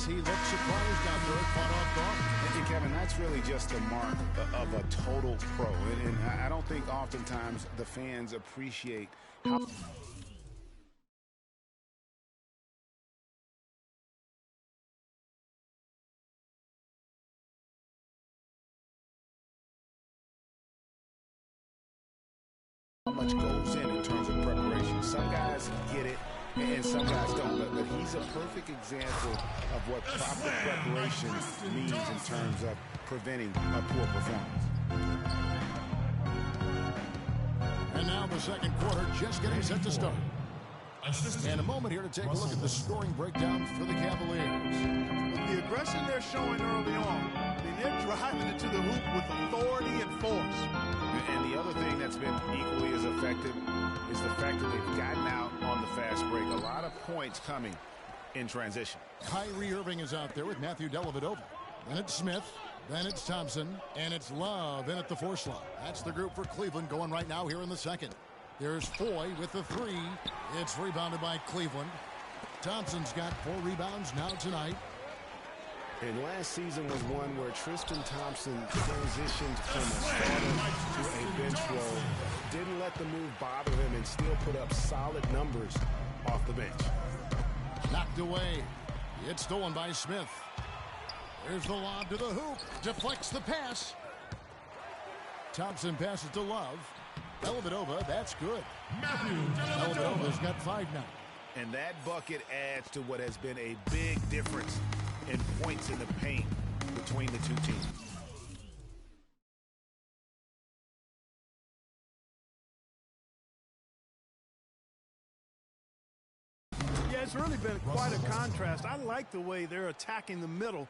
He looked surprised out there, caught off guard. And Kevin, that's really just the mark of a total pro. And I don't think oftentimes the fans appreciate how much goes in terms of preparation. Some guys get it, and some guys don't. But he's a perfect example of what proper preparation means in terms of preventing a poor performance. And now the second quarter just getting set to start. And a moment here to take a look at the scoring breakdown for the Cavaliers. With the aggression they're showing early on, I mean, they're driving it to the hoop with authority and force. And the other thing that's been equally as effective is the fact that they've gotten out on the fast break. A lot of points coming in transition. Kyrie Irving is out there with Matthew Dellavedova. Then it's Smith. Then it's Thompson. And it's Love in at the 4 slot. That's the group for Cleveland going right now here in the second. There's Foy with the 3. It's rebounded by Cleveland. Thompson's got 4 rebounds now tonight. And last season was one where Tristan Thompson transitioned from a starter to a bench role. Didn't let the move bother him and still put up solid numbers off the bench. Knocked away. It's stolen by Smith. There's the lob to the hoop. Deflects the pass. Thompson passes to Love. Dellavedova, that's good. Dellavedova's got 5 now. And that bucket adds to what has been a big difference in points in the paint between the two teams. Yeah, it's really been quite a contrast. I like the way they're attacking the middle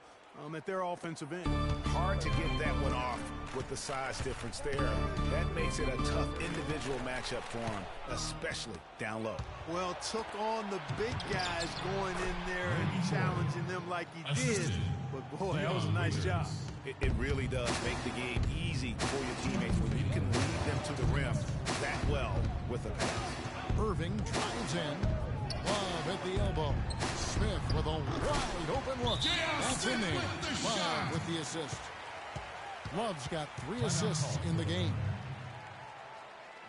at their offensive end. Hard to get that one off with the size difference there. That makes it a tough individual matchup for him, especially down low. Well, took on the big guys going in there and challenging them like he did. But, boy, that was a nice job. It really does make the game easy for your teammates when you can lead them to the rim that well with a pass. Irving drives in. Love at the elbow. Smith with a wide open look. That's in there. Love with the assist. Love's got 3 assists in the game.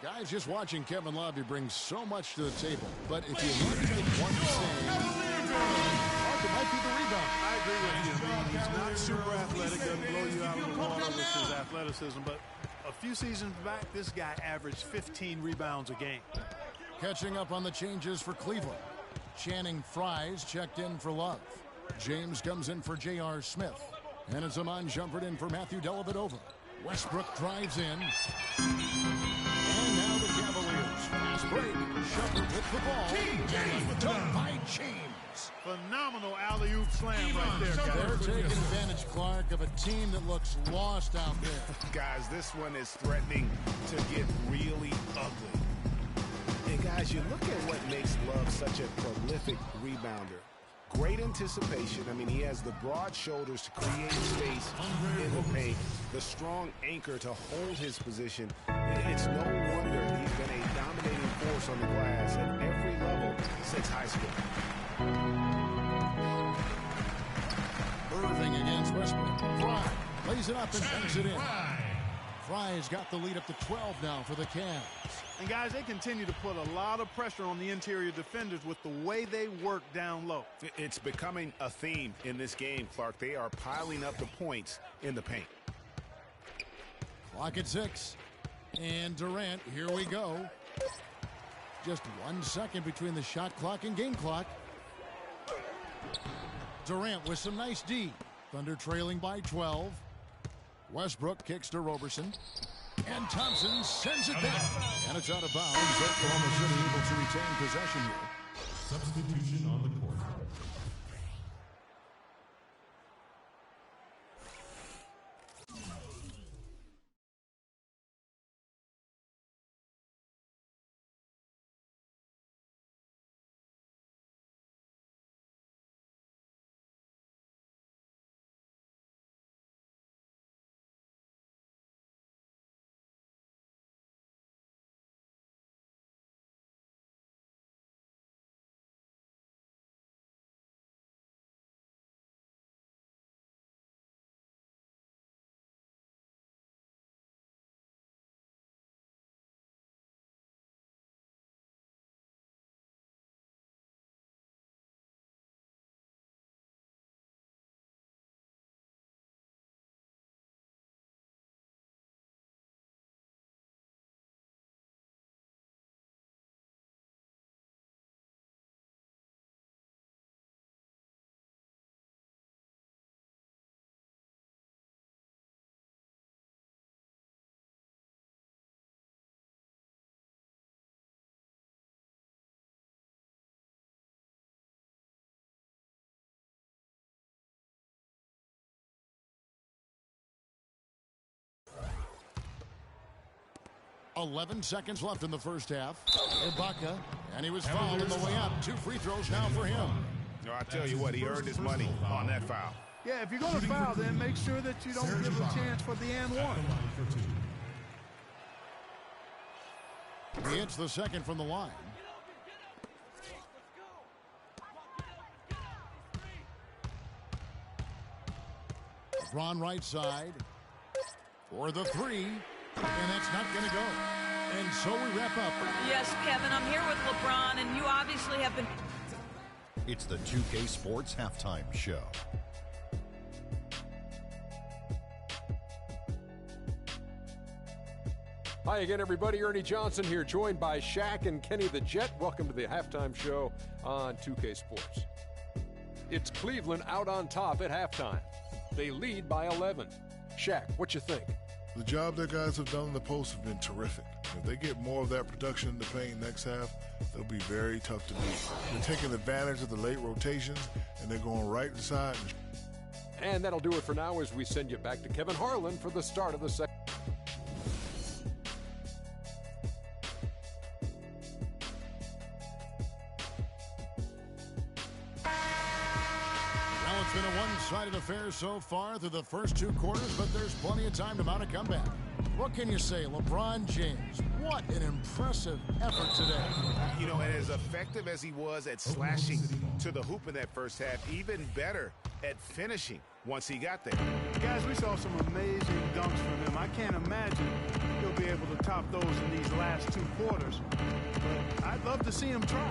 Guys, just watching Kevin Love, he brings so much to the table. But if you look at one thing, it might be the rebound. I agree with you. He's not super athletic, doesn't blow you out of the water with his athleticism. But a few seasons back, this guy averaged 15 rebounds a game. Catching up on the changes for Cleveland. Channing Frye's checked in for Love. James comes in for J.R. Smith. And it's Iman Shumpert in for Matthew Dellavedova. Westbrook drives in. And now the Cavaliers. Fast break. Shumpert with the ball. Done by James. Phenomenal alley-oop slam right there, guys. They're taking advantage, Clark, of a team that looks lost out there. Guys, this one is threatening to get really ugly. And guys, you look at what makes Love such a prolific rebounder. Great anticipation. I mean, he has the broad shoulders to create space in the paint, the strong anchor to hold his position. It's no wonder he's been a dominating force on the glass at every level since high school. Irving against Westbrook. Frye lays it up and banks it in. Frye's got the lead up to 12 now for the Cavs. And, guys, they continue to put a lot of pressure on the interior defenders with the way they work down low. It's becoming a theme in this game, Clark. They are piling up the points in the paint. Clock at 6. And Durant, here we go. Just 1 second between the shot clock and game clock. Durant with some nice D. Thunder trailing by 12. Westbrook kicks to Roberson. And Thompson sends it back. And it's out of bounds. Oklahoma City able to retain possession here. Substitution on the court. 11 seconds left in the first half. Ibaka, and he was fouled on the way up. 2 free throws now for him. No, I tell you what, he earned his money on that foul. Yeah, if you're going to foul, then make sure that you don't give a chance for the and one. He hits the second from the line. LeBron right side for the 3, and that's not going to go. And so we wrap up. Yes, Kevin, I'm here with LeBron, and you obviously have been... It's the 2K Sports Halftime Show. Hi again, everybody. Ernie Johnson here, joined by Shaq and Kenny the Jet. Welcome to the Halftime Show on 2K Sports. It's Cleveland out on top at halftime. They lead by 11. Shaq, what you think? The job that guys have done in the post have been terrific. If they get more of that production in the paint next half, they'll be very tough to beat. They're taking advantage of the late rotations, and they're going right inside. And that'll do it for now as we send you back to Kevin Harlan for the start of the second. It's been a one-sided affair so far through the first 2 quarters, but there's plenty of time to mount a comeback. What can you say? LeBron James, what an impressive effort today. You know, and as effective as he was at slashing to the hoop in that first half, even better at finishing once he got there. Guys, we saw some amazing dunks from him. I can't imagine he'll be able to top those in these last 2 quarters. But I'd love to see him try.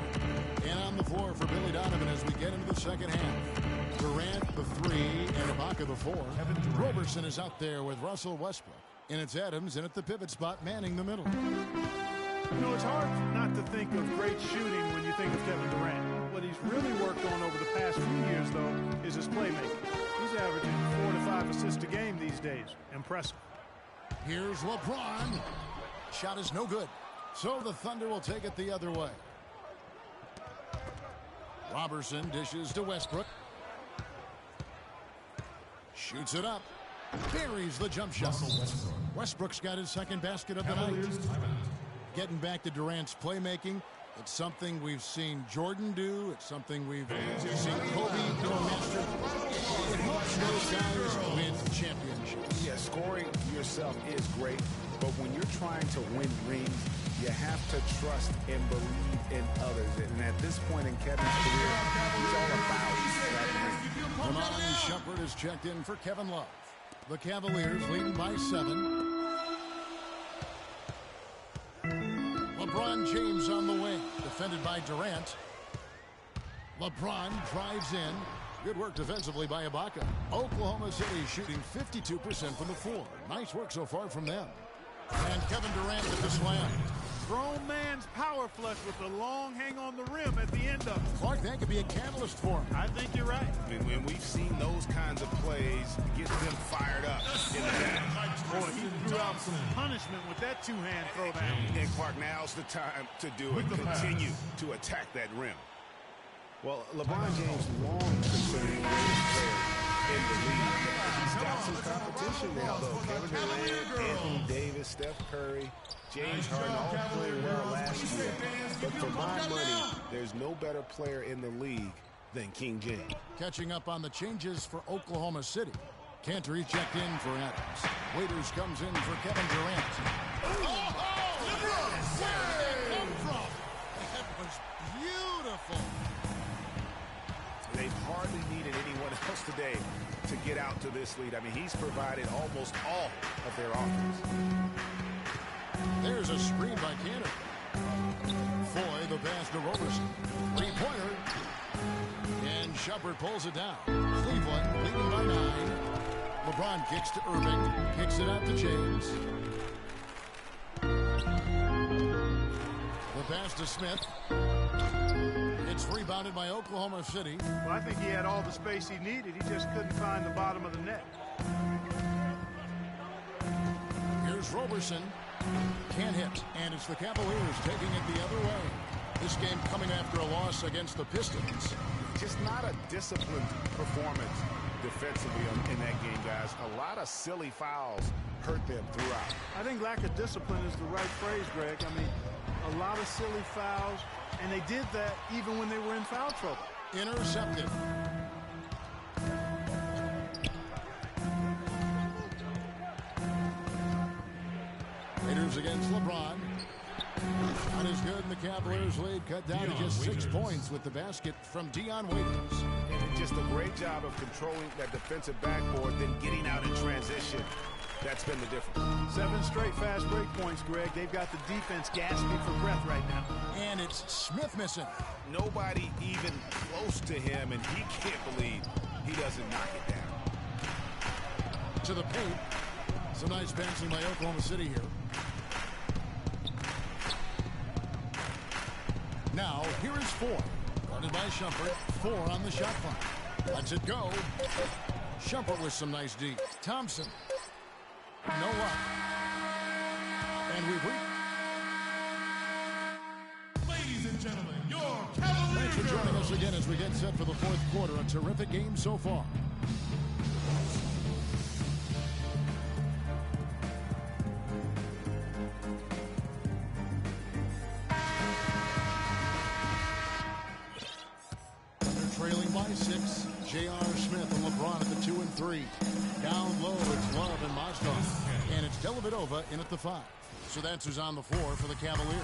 And on the floor for Billy Donovan as we get into the second half. Durant the 3 and Ibaka the 4. Roberson is out there with Russell Westbrook. And it's Adams in at the pivot spot, manning the middle. You know, it's hard not to think of great shooting when you think of Kevin Durant. What he's really worked on over the past few years, though, is his playmaking. He's averaging 4 to 5 assists a game these days. Impressive. Here's LeBron. Shot is no good. So the Thunder will take it the other way. Roberson dishes to Westbrook. Shoots it up. Buries the jump shot. Westbrook's got his second basket of the night. Getting back to Durant's playmaking, it's something we've seen Jordan do. It's something we've seen Kobe do a master. It helps those guys win championships. Yeah, scoring yourself is great, but when you're trying to win rings, you have to trust and believe in others. And at this point in Kevin's career, he's all about that ring. Ramon Shumpert is checked in for Kevin Love. The Cavaliers leading by 7. LeBron James on the wing, defended by Durant. LeBron drives in. Good work defensively by Ibaka. Oklahoma City shooting 52% from the floor. Nice work so far from them. And Kevin Durant with the slam. Grown man's power flush with the long hang on the rim at the end of it. Clark, that could be a catalyst for him. I think you're right. When we've seen those kinds of plays, get them fired up in the back. Boy, he threw out some punishment with that 2-hand throwdown. And Clark, now's the time to do it. Continue to attack that rim. Well, LeBron James long considered the greatest player in the league. He's got some competition now, though. Kevin Durant, Anthony Davis, Steph Curry, James Harden all playing well last year. But for my money, there's no better player in the league than King James. Catching up on the changes for Oklahoma City. Cantor checked in for Adams. Waiters comes in for Kevin Durant. LeBron! Where did that come from? That was beautiful. They've hardly needed anyone else today to get out to this lead. I mean, he's provided almost all of their offense. There's a screen by Cantor. Foy, the pass to Roberson. 3-pointer. And Shumpert pulls it down. Cleveland leading by 9. LeBron kicks to Irving. Kicks it out to James. The pass to Smith. It's rebounded by Oklahoma City. Well, I think he had all the space he needed. He just couldn't find the bottom of the net. Here's Roberson. Can't hit. And it's the Cavaliers taking it the other way. This game coming after a loss against the Pistons. Just not a disciplined performance defensively in that game, guys. A lot of silly fouls hurt them throughout. I think lack of discipline is the right phrase, Greg. I mean, a lot of silly fouls, and they did that even when they were in foul trouble. Intercepted. Raiders against LeBron. Not as good, and the Cavaliers lead cut down to just 6 points with the basket from Dion Waiters. And just a great job of controlling that defensive backboard, then getting out in transition. That's been the difference. 7 straight fast break points, Greg. They've got the defense gasping for breath right now. And it's Smith missing. Nobody even close to him, and he can't believe he doesn't knock it down. To the paint. Some nice passing by Oklahoma City here. Now, here is 4. Guarded by Shumpert. 4 on the shot clock. Lets it go. Shumpert with some nice D. Thompson. No luck. And we've reached. Ladies and gentlemen, your Cavaliers. Thanks for joining us again as we get set for the 4th quarter. A terrific game so far. Trailing by 6, J.R. Smith and LeBron at the 2 and 3. Down low, it's Love and Mozgov. And it's Dellavedova in at the 5. So that's who's on the floor for the Cavaliers.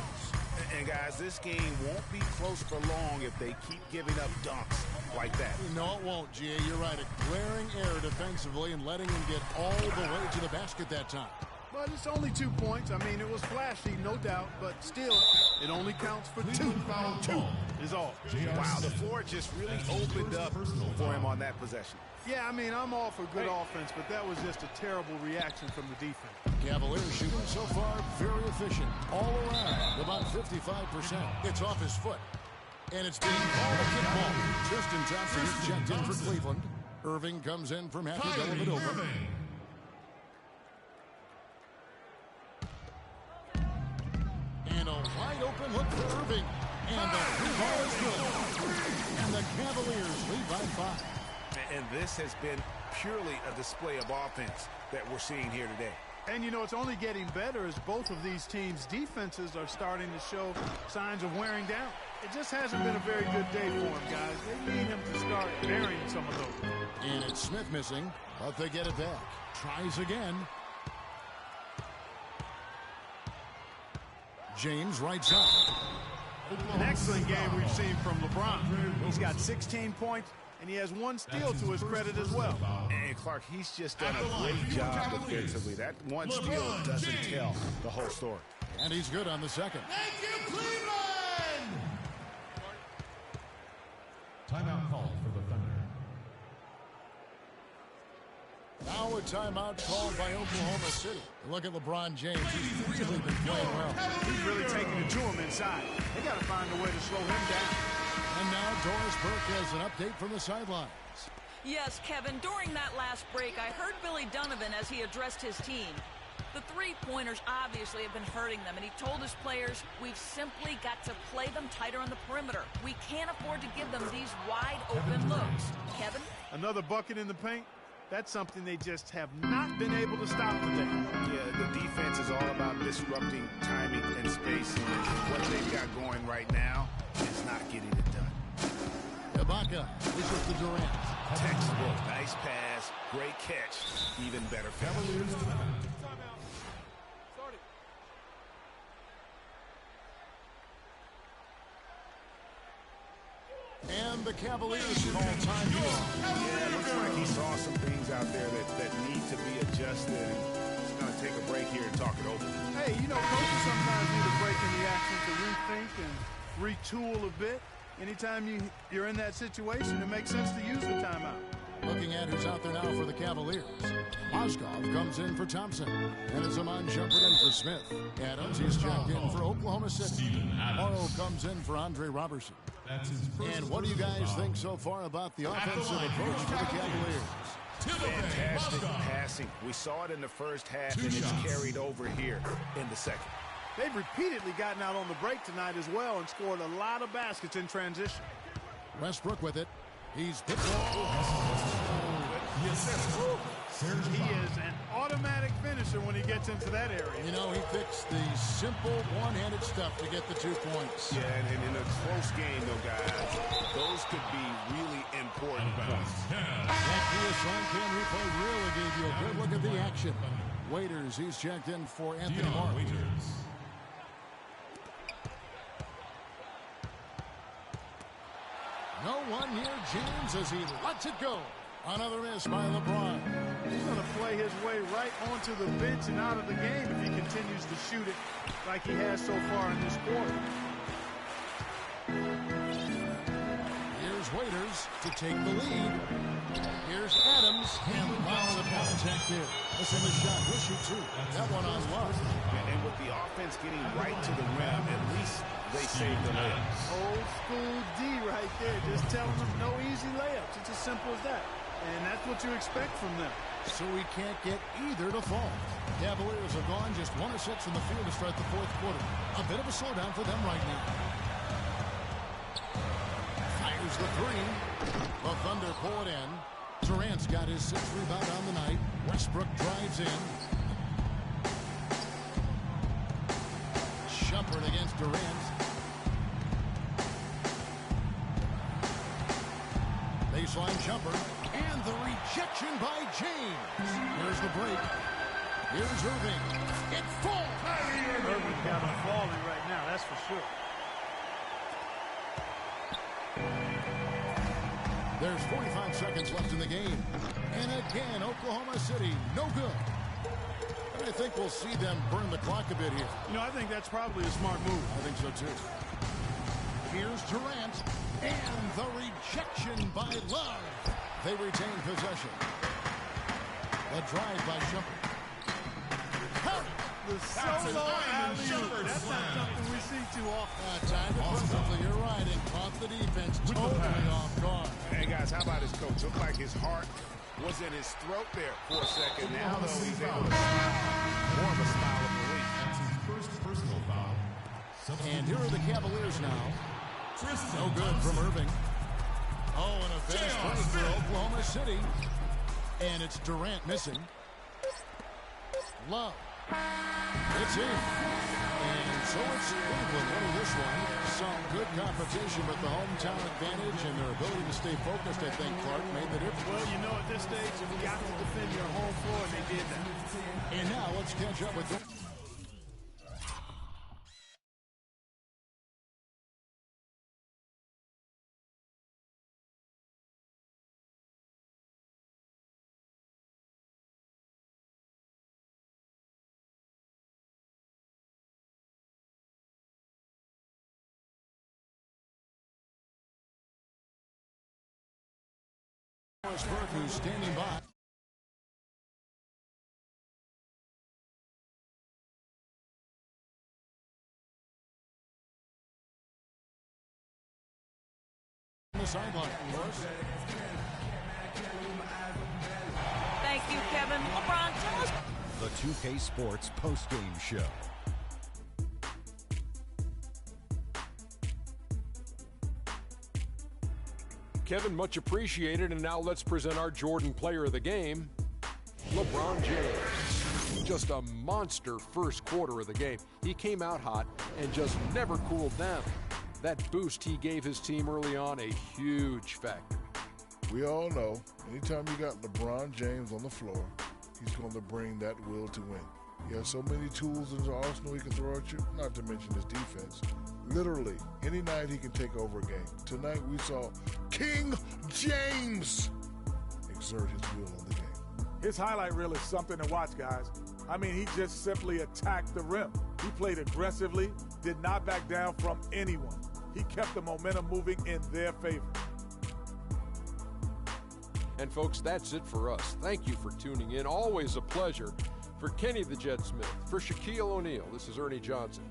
And guys, this game won't be close for long if they keep giving up dunks like that. No, it won't, G.A. You're right. A glaring error defensively and letting him get all the way to the basket that time. But it's only 2 points. I mean, it was flashy, no doubt, but still, it only counts for 2. 2 is all. Wow, the floor just really opened up for him on that possession. Yeah, I mean, I'm all for good offense, but that was just a terrible reaction from the defense. Cavaliers shooting so far very efficient. All around, about 55%. It's off his foot. And it's being called a kickball. Tristan Thompson is checked in for Cleveland. Irving comes in from Matthew Dellavedova. And a wide open look for Irving. And the free ball is good. And the Cavaliers lead by 5. And this has been purely a display of offense that we're seeing here today. And, you know, it's only getting better as both of these teams' defenses are starting to show signs of wearing down. It just hasn't been a very good day for him, guys. They need him to start burying some of those. And it's Smith missing, but they get it back. Tries again. James right side. An excellent game we've seen from LeBron. He's got 16 points, and he has 1 steal to his credit as well. And Clark, he's just done a great job defensively. That 1 steal doesn't tell the whole story. And he's good on the second. Thank you, Cleveland! Timeout called for the Thunder. Now a timeout called by Oklahoma City. Look at LeBron James. He's really been playing well. He's really taking it to him inside. They got to find a way to slow him down. And now Doris Burke has an update from the sidelines. Yes, Kevin, during that last break, I heard Billy Donovan as he addressed his team. The three-pointers obviously have been hurting them, and he told his players, we've simply got to play them tighter on the perimeter. We can't afford to give them these wide-open looks. Kevin? Another bucket in the paint? That's something they just have not been able to stop today. Yeah, the defense is all about disrupting timing and spacing. What they've got going right now is not getting it done. Ibaka is with the Durant. Textbook, nice pass, great catch, even better finish. And the Cavaliers call time here. Yeah, looks like he saw some things out there that need to be adjusted. And he's going to take a break here and talk it over. Hey, you know, coaches sometimes need a break in the action to rethink and retool a bit. Anytime you're in that situation, it makes sense to use the timeout. Looking at who's out there now for the Cavaliers. Mozgov comes in for Thompson. And it's Iman Shumpert in for Smith. Adams, he's checked in for Oklahoma City. Morrow comes in for Andre Robertson. And what do you guys think so far about the offensive approach for the Cavaliers? Fantastic passing. We saw it in the first half, and it's carried over here in the second. They've repeatedly gotten out on the break tonight as well and scored a lot of baskets in transition. Westbrook with it. He's picked up. assist. Serge He Ibaka. is an automatic finisher when he gets into that area. You know, he picks the simple one-handed stuff to get the 2 points. Yeah, and in a close game, though, guys, those could be really important points. That PSN Cam replay really gave you a good look at the action. Waiters, he's checked in for Anthony Dion Mark. Waiters. No one near James as he lets it go. Another miss by LeBron. He's going to play his way right onto the bench and out of the game if he continues to shoot it like he has so far in this quarter. Here's Waiters to take the lead. Here's Adams, and lots of contact there. Listen, the shot, he'll shoot 2. That one on Love. And with the offense getting right to the rim, at least they saved the layups. Old school D right there, just telling them no easy layups. It's as simple as that. And that's what you expect from them. So we can't get either to fall. Cavaliers have gone just 1 of 6 from the field to start the 4th quarter. A bit of a slowdown for them right now. Fires the 3. The Thunder pull it in. Durant's got his 6th rebound on the night. Westbrook drives in. Shumpert against Durant. Baseline jumper. And the rejection by James. Here's the break. Here's Irving. It falls. Irving got him falling right now, that's for sure. There's 45 seconds left in the game. And again, Oklahoma City, no good. And I think we'll see them burn the clock a bit here. You know, I think that's probably a smart move. I think so, too. Here's Durant. And the rejection by Love. They retain possession. A drive by Shumpert. The solo alley-oop. That's not something we see too often. Time to put something. You're right. And caught the defense totally off guard. Hey, guys, how about his coach? Looked like his heart was in his throat there for a second. Now, though, he's able to smile. More of a smile of relief. That's his first personal foul. And here are the Cavaliers now. No good from Irving. Oh, and a fast break for Oklahoma City. And it's Durant missing. Love. It's in. And so it's Cleveland winning this one. Some good competition, but the hometown advantage and their ability to stay focused, I think, Clark, made the difference. Well, you know, at this stage, you've got to defend your home floor, and they did that. And now let's catch up with them. Burke, who's standing by. On the sideline, of course. Thank you, Kevin. LeBron, tell us. The 2K Sports postgame show. Kevin, much appreciated. And now let's present our Jordan player of the game, LeBron James. Just a monster first quarter of the game. He came out hot and just never cooled down. That boost he gave his team early on, a huge factor. We all know, anytime you got LeBron James on the floor, he's going to bring that will to win. He has so many tools in his arsenal he can throw at you, not to mention his defense. Literally, any night he can take over a game. Tonight we saw King James exert his will on the game. His highlight reel is something to watch, guys. I mean, he just simply attacked the rim. He played aggressively, did not back down from anyone. He kept the momentum moving in their favor. And folks, that's it for us. Thank you for tuning in. Always a pleasure. For Kenny the Jet Smith, for Shaquille O'Neal, this is Ernie Johnson.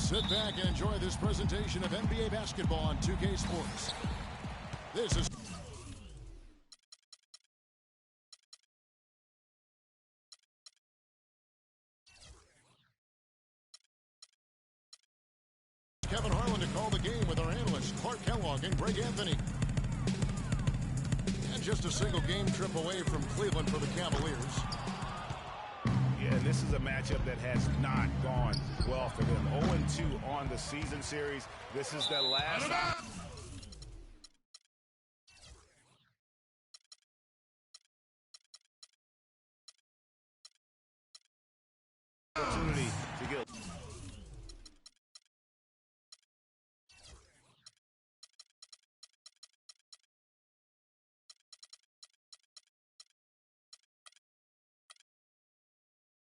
Sit back and enjoy this presentation of NBA basketball on 2K Sports. This is Kevin Harlan to call the game with our analysts Clark Kellogg and Greg Anthony. And just a single game trip away from Cleveland for the Cavaliers. Yeah, this is a matchup that has not gone well for them. 0-2 on the season series. This is the last opportunity to get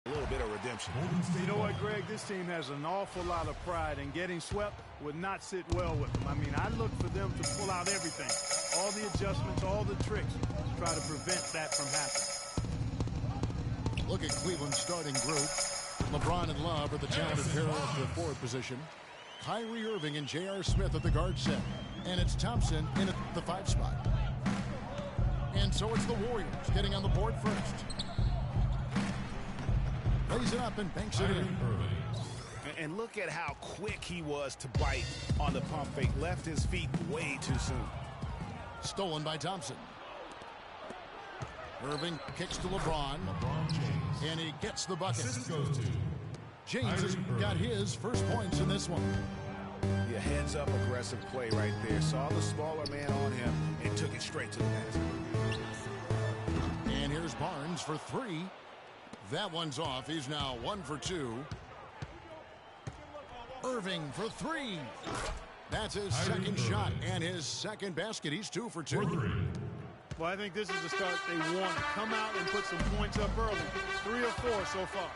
a little bit of redemption. You know what, Greg? This team has an awful lot of pride, and getting swept would not sit well with them. I mean, I look for them to pull out everything, all the adjustments, all the tricks to try to prevent that from happening. Look at Cleveland's starting group. LeBron and Love are the talented pair at the forward position. Kyrie Irving and J.R. Smith at the guard set. And it's Thompson in at the 5 spot. And so it's the Warriors getting on the board first. Lays it up and banks it in. And look at how quick he was to bite on the pump fake. Left his feet way too soon. Stolen by Thompson. Irving kicks to LeBron. And he gets the bucket. James has got his first points in this one. Yeah, heads up aggressive play right there. Saw the smaller man on him and took it straight to the basket. And here's Barnes for 3. That one's off. He's now 1 for 2. Irving for 3. That's his second shot and his second basket. He's 2 for 2. Well, I think this is the start they want to come out and put some points up early. 3 or 4 so far.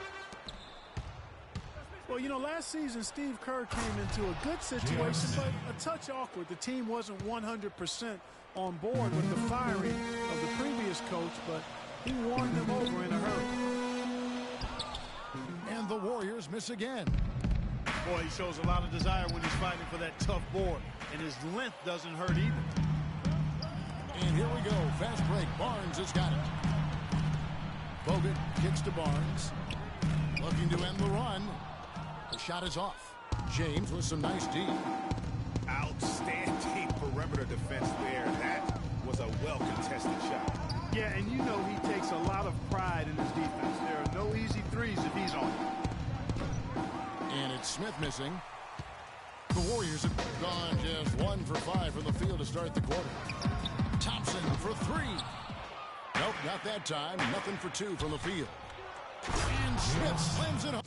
Well, you know, last season Steve Kerr came into a good situation, but a touch awkward. The team wasn't 100% on board with the firing of the previous coach, but he won them over in a hurry. And the Warriors miss again. Boy, he shows a lot of desire when he's fighting for that tough board, and his length doesn't hurt either. And here we go. Fast break. Barnes has got it. Bogut kicks to Barnes. Looking to end the run. The shot is off. James with some nice D. Outstanding perimeter defense there. That was a well-contested shot. Yeah, and you know he takes a lot of pride in his defense. There are no easy threes if he's on. And it's Smith missing. The Warriors have gone just 1 for 5 from the field to start the quarter. Thompson for 3. Nope, not that time. Nothing for 2 from the field. And Smith slams it home.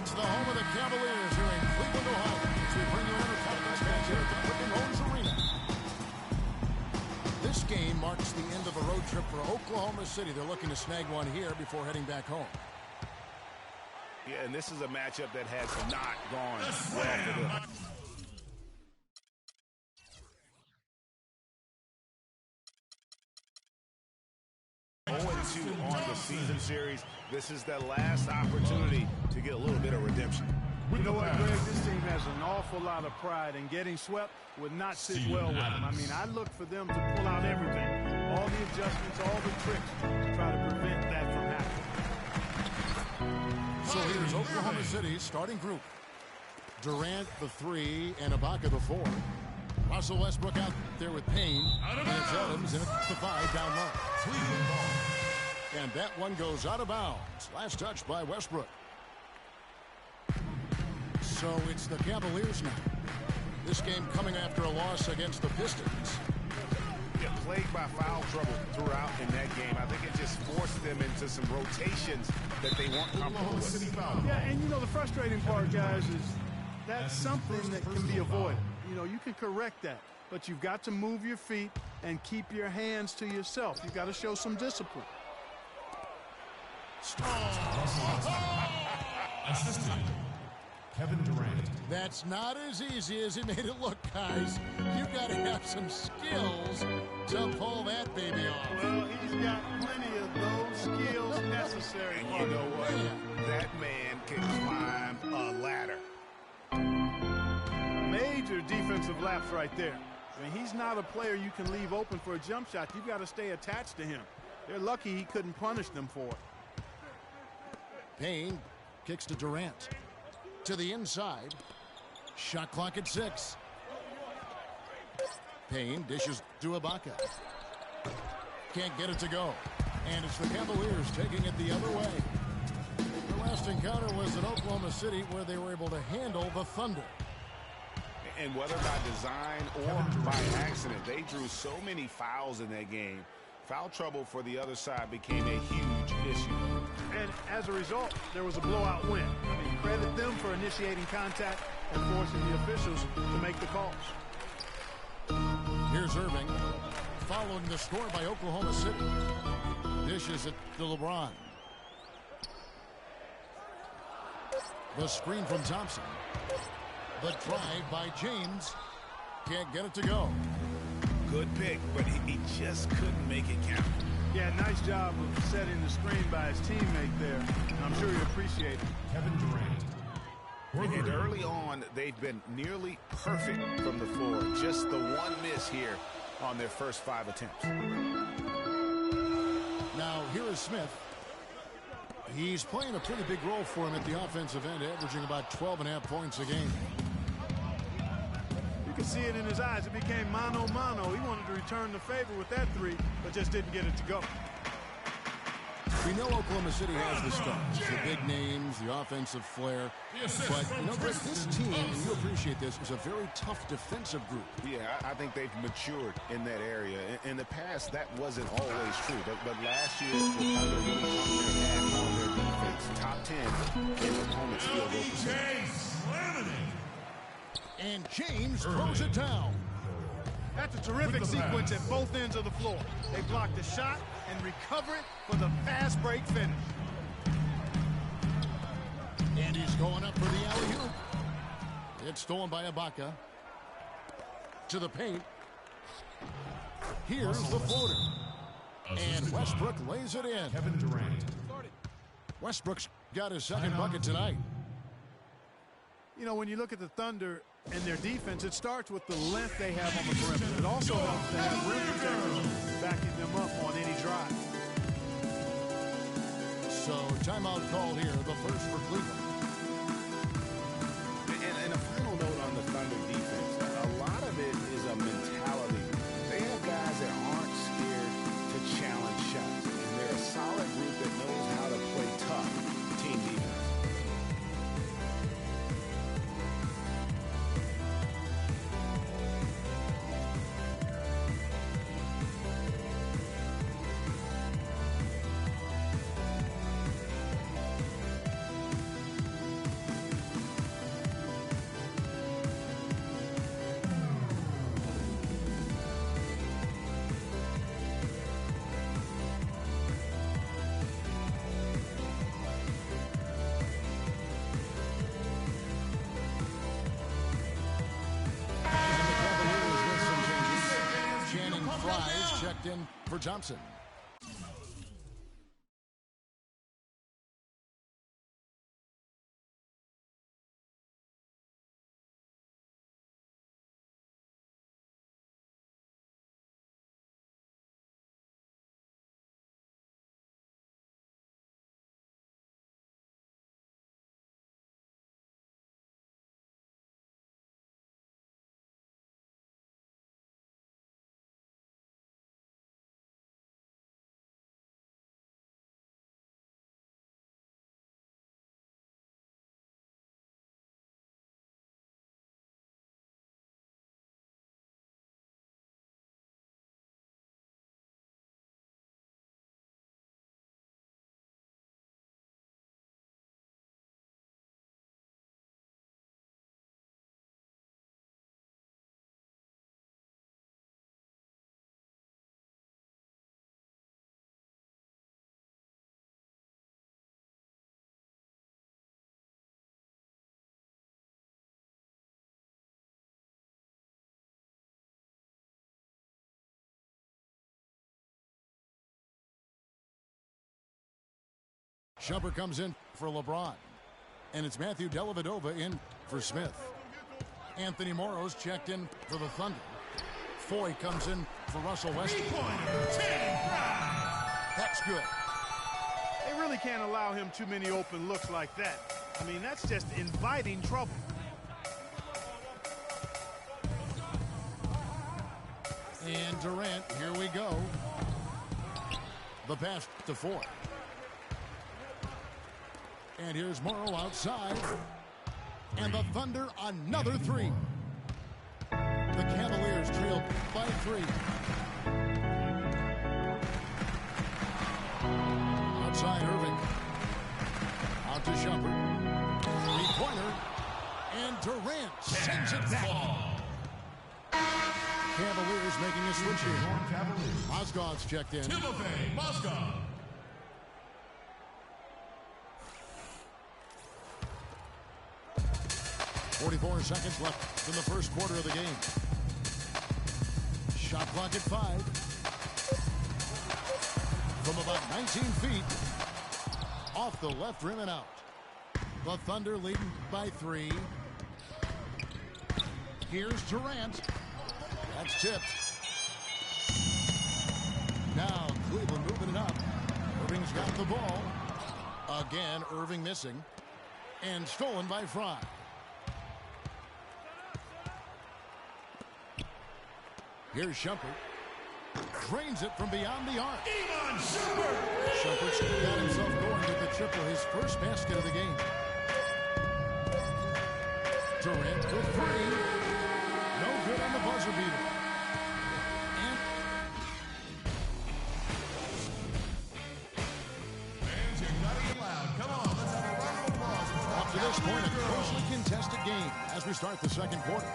It's the home of the Cavaliers here in Cleveland, Ohio, as we bring you another conference match here at the Quicken Loans Arena. This game marks the end of a road trip for Oklahoma City. They're looking to snag one here before heading back home. Yeah, and this is a matchup that has not gone well for them. On the season series, this is the last opportunity to get a little bit of redemption. You know what, Greg? This team has an awful lot of pride, and getting swept would not sit well with them. I mean, I look for them to pull out everything, all the adjustments, all the tricks to try to prevent that from happening. So here's Oklahoma City's starting group. Durant, the 3, and Ibaka, the 4. Russell Westbrook out there with Payne. And it's Adams in at the 5 down low. And that one goes out of bounds. Last touch by Westbrook. So it's the Cavaliers now. This game coming after a loss against the Pistons. Yeah, plagued by foul trouble throughout in that game. I think it just forced them into some rotations that they weren't comfortable with. Yeah, and you know the frustrating part, guys, is that's something that can be avoided. You know, you can correct that, but you've got to move your feet and keep your hands to yourself. You've got to show some discipline. Assisted, Kevin Durant. That's not as easy as he made it look, guys. You've got to have some skills to pull that baby off. Well, he's got plenty of those skills necessary. And you know what? That man can climb a ladder. Major defensive lapse right there. I mean, he's not a player you can leave open for a jump shot. You've got to stay attached to him. They're lucky he couldn't punish them for it. Payne kicks to Durant. To the inside. Shot clock at 6. Payne dishes to Ibaka. Can't get it to go. And it's the Cavaliers taking it the other way. The last encounter was in Oklahoma City where they were able to handle the Thunder. And whether by design or by accident, they drew so many fouls in that game. Foul trouble for the other side became a huge issue. And as a result, there was a blowout win. I mean, credit them for initiating contact and forcing the officials to make the calls. Here's Irving, following the score by Oklahoma City. Dishes it to LeBron. The screen from Thompson. The drive by James. Can't get it to go. Good pick, but he just couldn't make it count. Yeah, nice job of setting the screen by his teammate there. I'm sure he appreciated it. Kevin Durant. And early on, they've been nearly perfect from the floor. Just the one miss here on their first 5 attempts. Now, here is Smith. He's playing a pretty big role for him at the offensive end, averaging about 12.5 points a game. You can see it in his eyes. It became mano-mano. He wanted to return the favor with that 3, but just didn't get it to go. We know Oklahoma City has the stars, the big names, the offensive flair. But, you know, Greg, this team, and you appreciate this, is a very tough defensive group. Yeah, I think they've matured in that area. In the past, that wasn't always true. But last year, the Thunder really come on their defense. Top 10 in opponents' field goal percentage. And James throws it down. That's a terrific sequence at both ends of the floor. They block the shot and recover it for the fast break finish. And he's going up for the alley-oop. It's stolen by Ibaka. To the paint. Here's the floater. And Westbrook lays it in. Kevin Durant. Westbrook's got his second bucket tonight. You know, when you look at the Thunder and their defense, it starts with the length they have on the perimeter. It also helps to have rim protectors backing them up on any drive. So, timeout call here, the first for Cleveland. And a final note on the Thunder defense. A lot of it is a mentality. They have guys that aren't scared to challenge shots. And they're a solid group that knows how to play tough team defense. checked in for Thompson. Shumpert comes in for LeBron. And it's Matthew Dellavedova in for Smith. Anthony Morrow's checked in for the Thunder. Foy comes in for Russell Westbrook. That's good. They really can't allow him too many open looks like that. I mean, that's just inviting trouble. And Durant, here we go. The pass to Foy. And here's Morrow outside. And the Thunder another three. The Cavaliers trail by 3. Outside Irving. Out to Shumpert. 3-pointer. And Durant sends it back. Cavaliers making a switch here. Mozgov's checked in. Timofey Mozgov. 44 seconds left in the first quarter of the game. Shot clock at 5. From about 19 feet. Off the left rim and out. The Thunder leading by 3. Here's Durant. That's tipped. Now Cleveland moving it up. Irving's got the ball. Again, Irving missing. And stolen by Fry. Here's Shumpert. Drains it from beyond the arc. Iman Shumpert. Shumpert's got himself going with the triple, his first basket of the game. Durant for 3. No good on the buzzer beater. And Fans, you gotta get loud. Come on, let's have a round of applause. up to this point, a closely contested game as we start the second quarter.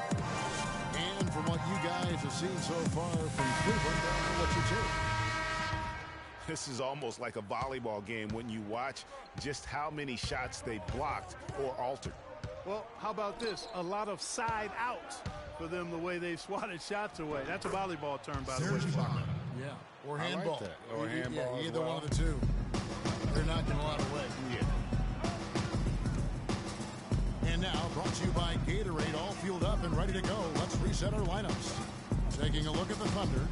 And from what you guys have seen so far from Cleveland, what you take? This is almost like a volleyball game when you watch just how many shots they blocked or altered. Well, how about this? A lot of side outs for them the way they've swatted shots away. That's a volleyball term, by the way. Serge Ibaka. Yeah, or I like handball. that. Or handball as either well. one of the two. They're knocking a lot away. Yeah. And now, brought to you by Gatorade, all fueled up and ready to go. Let's reset our lineups. Taking a look at the Thunder.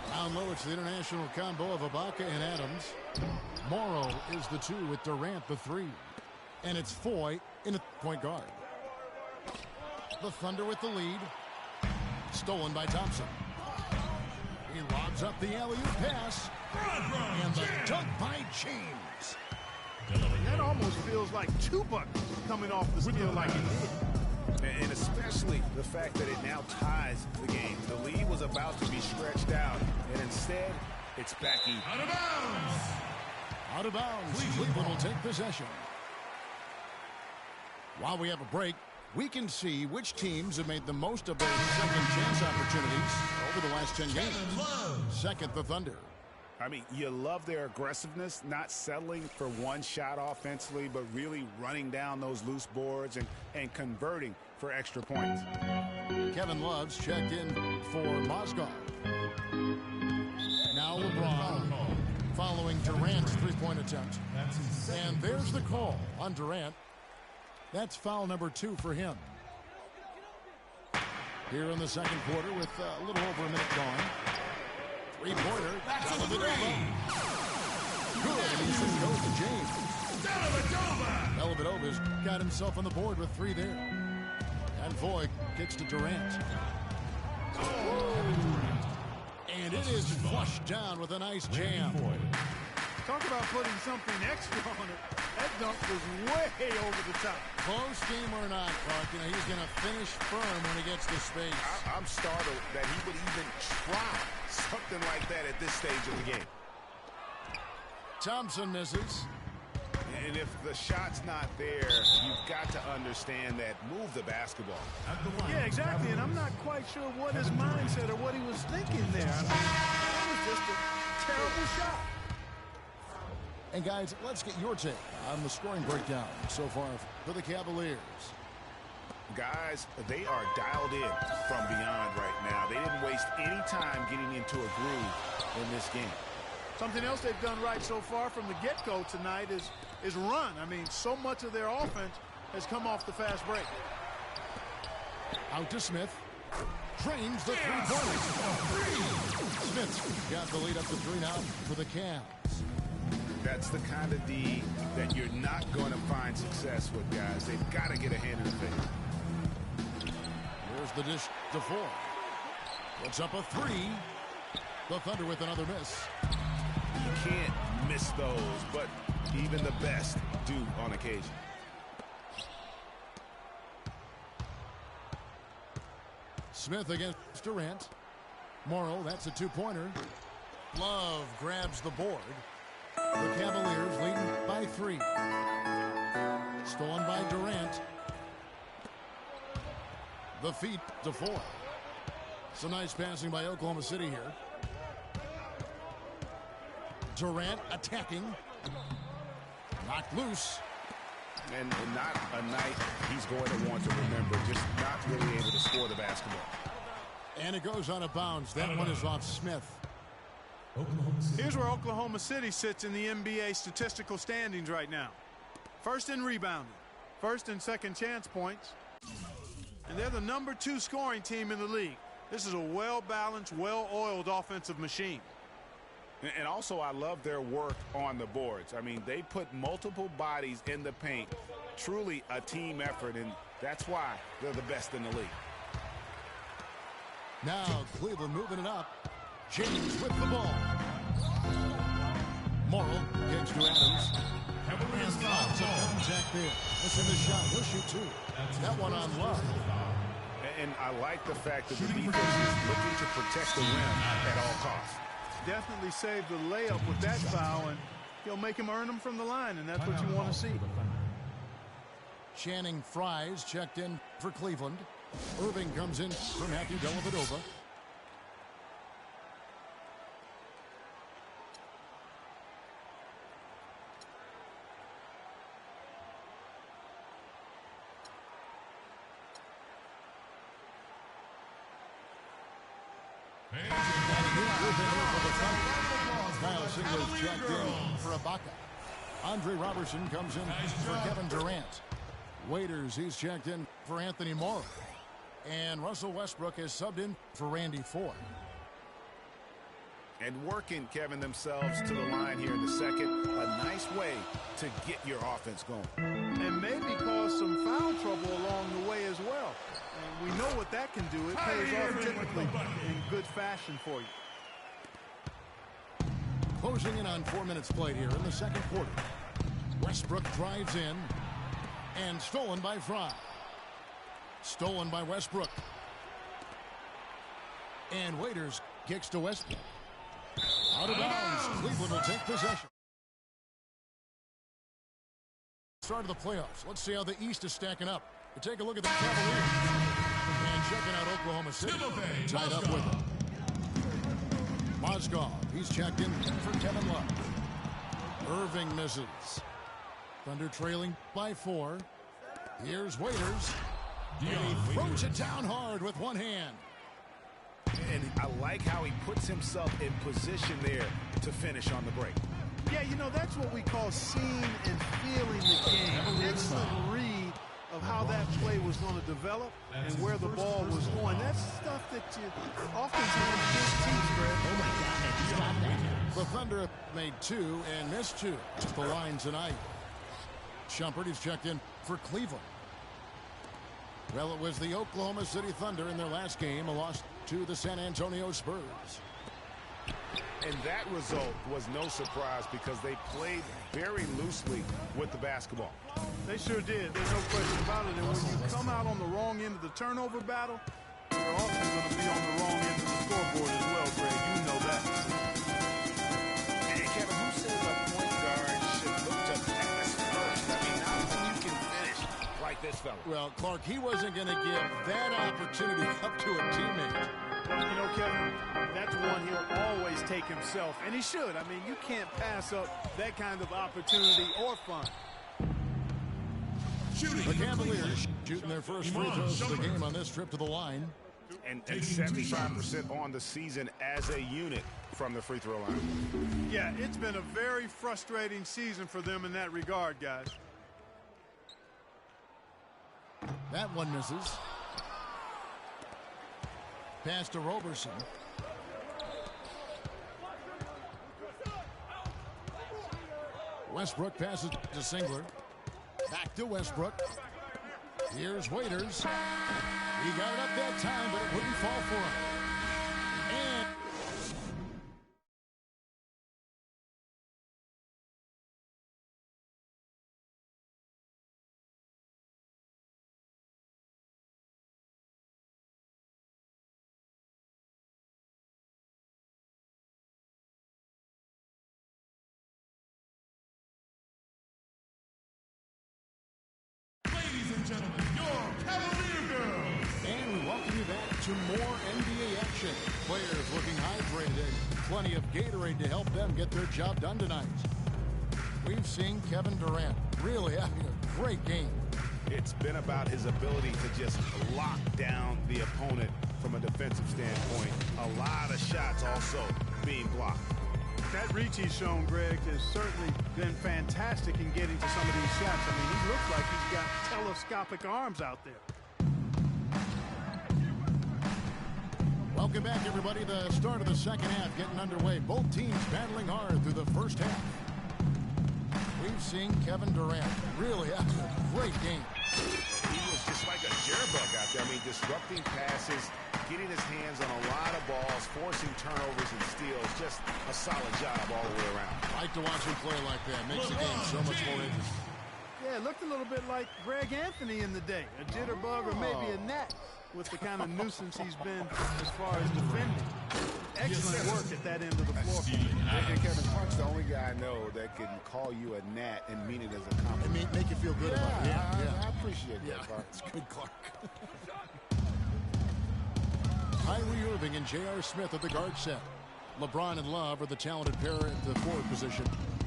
Down low, it's the international combo of Ibaka and Adams. Morrow is the 2 with Durant the 3. And it's Foy in the point guard. The Thunder with the lead. Stolen by Thompson. He lobs up the alley-oop pass. And the dunk by James. That almost feels like 2 buckets coming off the steal like it did. And especially the fact that it now ties the game. The lead was about to be stretched out, and instead, it's back even. Out of bounds. Out of bounds. Cleveland will take possession. While we have a break, we can see which teams have made the most of their second chance opportunities over the last 10 games. Second, the Thunder. I mean, you love their aggressiveness, not settling for one shot offensively, but really running down those loose boards and converting for extra points. Kevin Love's checked in for Mozgov. Now LeBron following Durant's three-point attempt. And there's the call on Durant. That's foul number 2 for him. Here in the second quarter with a little over a minute gone. Three-pointer. Good. And he just goes to James. Dellavedova's got himself on the board with 3 there. And Voigt kicks to Durant. And it is flushed down with a nice jam. Talk about putting something extra on it. That dunk was way over the top. Close game or not, Clark, he's going to finish firm when he gets to space. I'm startled that he would even try something like that at this stage of the game. Thompson misses. And if the shot's not there, you've got to understand that move the basketball. Yeah, exactly. And I'm not quite sure what his mindset or what he was thinking there. I mean, that was just a terrible shot. And guys, let's get your take on the scoring breakdown so far for the Cavaliers. Guys, they are dialed in from beyond right now. They didn't waste any time getting into a groove in this game. Something else they've done right so far from the get-go tonight is run. I mean, so much of their offense has come off the fast break. Out to Smith. Drains the three-pointers. Smith's got the lead up to 3 now for the Cavs. That's the kind of D that you're not going to find success with, guys. They've got to get a hand in the face. Here's the dish to 4. Puts up a 3. The Thunder with another miss. You can't miss those, but even the best do on occasion. Smith against Durant. Morrow, that's a 2-pointer. Love grabs the board. The Cavaliers leading by 3. Stolen by Durant. The feet to 4. Some nice passing by Oklahoma City here. Durant attacking. Knocked loose. And not a night he's going to want to remember. Just not really able to score the basketball. And it goes out of bounds. That one is off Smith. Here's where Oklahoma City sits in the NBA statistical standings right now. First in rebounding, first and second chance points, and they're the number 2 scoring team in the league. This is a well-balanced, well-oiled offensive machine. And also, I love their work on the boards. I mean, they put multiple bodies in the paint. Truly a team effort, and that's why they're the best in the league. Now Cleveland moving it up. James with the ball. Morrill gets to Adams. And contact there. Missing the shot. He'll shoot 2. That one on Love. And I like the fact that the defense is looking to protect the rim at all costs. Definitely saved the layup with that foul, and he'll make him earn them from the line, and that's what you want to see. Channing Frye's checked in for Cleveland. Irving comes in for Matthew Dellavedova. Kyle Singler's checked in for Ibaka. Andre Robertson comes in for Kevin Durant. Waiters, he's checked in for Anthony Morrow. And Russell Westbrook is subbed in for Randy Ford. And working, Kevin, themselves to the line here in the second. A nice way to get your offense going. And maybe cause some foul trouble along the way as well. And we know what that can do. It pays off typically in good fashion for you. Closing in on 4 minutes played here in the second quarter. Westbrook drives in. And stolen by Fry. Stolen by Westbrook. And Waiters kicks to Westbrook. Out of bounds. Cleveland will take possession. Start of the playoffs. Let's see how the East is stacking up. We take a look at the Cavaliers. And checking out Oklahoma City. Tied up with them. Mozgov. He's checked in for Kevin Love. Irving misses. Thunder trailing by 4. Here's Waiters. And he throws it down hard with one hand. And I like how he puts himself in position there to finish on the break. Yeah, you know, that's what we call seeing and feeling the game. Excellent read of how that play was going to develop and where the ball was going. That's stuff that you often see in big teams, Greg. Oh, my God. Stop that. The Thunder made 2 and missed 2. Just the line tonight. Shumpert is checked in for Cleveland. Well, it was the Oklahoma City Thunder in their last game, a loss to the San Antonio Spurs. And that result was no surprise because they played very loosely with the basketball. They sure did. There's no question about it. And when you come out on the wrong end of the turnover battle, you're often going to be on the wrong end of the scoreboard as well, Greg. You know that. And Kevin, who says a point guard should look to pass first? I mean, not when you can finish like this fella. Well, Clark, he wasn't going to give that opportunity up to a teammate. Well, you know, Kevin, that's one he'll always take himself, and he should. I mean, you can't pass up that kind of opportunity or fun. The Cavaliers shooting their first free throws of the game on this trip to the line. And 75% on the season as a unit from the free throw line. Yeah, it's been a very frustrating season for them in that regard, guys. That one misses. Pass to Roberson. Westbrook passes to Singler. Back to Westbrook. Here's Waiters. He got it up that time, but it wouldn't fall for him. And Gentlemen, your Cavalier girls. And we welcome you back to more NBA action. Players looking hydrated. Plenty of Gatorade to help them get their job done tonight. We've seen Kevin Durant really having a great game. It's been about his ability to just lock down the opponent from a defensive standpoint. A lot of shots also being blocked. That reach he's shown, Greg, has certainly been fantastic in getting to some of these shots. I mean, he looks like he's got telescopic arms out there. Welcome back, everybody. The start of the second half getting underway. Both teams battling hard through the first half. We've seen Kevin Durant really having a great game. He was just like a jitterbug out there. I mean, disrupting passes, getting his hands on a lot of balls, forcing turnovers and steals. Just a solid job all the way around. I like to watch him play like that. Makes the game so much more interesting. Yeah, it looked a little bit like Greg Anthony in the day. A jitterbug or maybe a gnat with the kind of nuisance he's been as far as defending. Excellent work at that end of the floor. And Kevin Clark's the only guy I know that can call you a gnat and mean it as a compliment. Make you feel good about it. I appreciate that, Clark. It's good, Clark. Kyrie Irving and J.R. Smith at the guard set. LeBron and Love are the talented pair at the forward position.